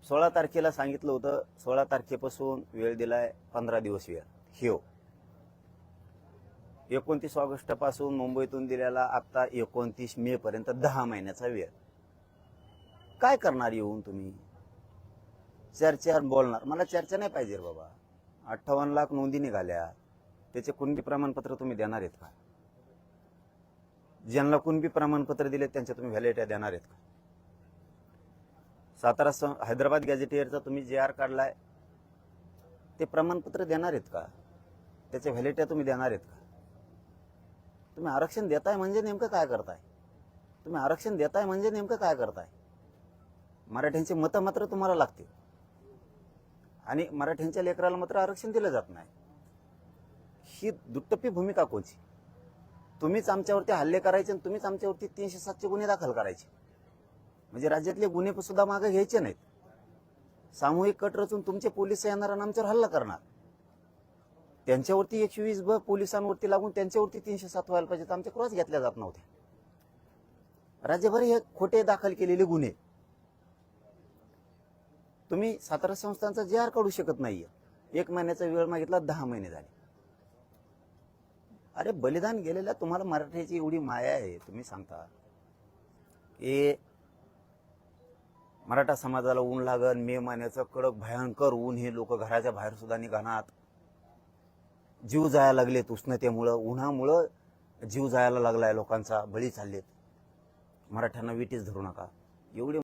16 तारखेला सांगितलं होतं, 16 तारखेपासून वेळ दिलाय 15 दिवस वेळ. हो, 29 ऑगस्ट पासून मुंबईतून दिलेला आता 29 मे पर्यंत 10 महिन्याचा वेळ. काय करणार येऊन तुम्ही? चर्चा बोलणार? मला चर्चा नाही पाहिजे बाबा. 58 लाख नोंदी निघाल्या, त्याचे कुणबी प्रमाणपत्र तुम्ही देणार आहेत का? ज्यांना कुणबी प्रमाणपत्र दिले त्यांच्या तुम्ही व्हॅलिडिटी देणार आहेत का? हैदराबाद गॅझेटियरचा तुम्ही JR काढलाय, ते प्रमाणपत्र देणार आहेत का? त्याच्या व्हॅलिडिटी तुम्ही देणार आहेत का? तुम्ही आरक्षण देताय म्हणजे नेमकं काय करताय? तुम्ही आरक्षण देताय म्हणजे नेमकं काय करताय? मराठ्यांची मतं मात्र तुम्हाला लागतील आणि मराठ्यांच्या लेकराला मात्र आरक्षण दिलं जात नाही. ही दुट्टप्पी भूमिका कोणची? तुम्हीच आमच्यावरती हल्ले करायचे आणि तुम्हीच आमच्यावरती 307चे गुन्हे दाखल करायचे. म्हणजे राज्यातले गुन्हे सुद्धा मागे घ्यायचे नाहीत. सामूहिक कट रचून तुमचे पोलीस येणार आणि आमच्यावर हल्ला करणार. त्यांच्यावरती 120 पोलिसांवरती लागून त्यांच्यावरती 307 व्हायला पाहिजे. आमच्या क्रॉस घेतल्या जात नव्हत्या. राज्यभर हे खोटे दाखल केलेले गुन्हे. तुम्ही सातारा संस्थांचा JR काढू शकत नाहीये. 1 महिन्याचा वेळ मागितला, 10 महिने झाले. अरे बलिदान गेलेल्या तुम्हाला मराठीची एवढी माया आहे, तुम्ही सांगता की मराठा समाजाला ऊन लागल, मे महिन्याचं कडक भयंकर ऊन, हे लोक घराच्या बाहेर सुद्धा निघाणार, जीव जायला लागलेत उष्णतेमुळं, उन्हामुळं जीव जायला लागलाय लोकांचा, बळी चाललेत. मराठ्यांना विटीच धरू नका एवढे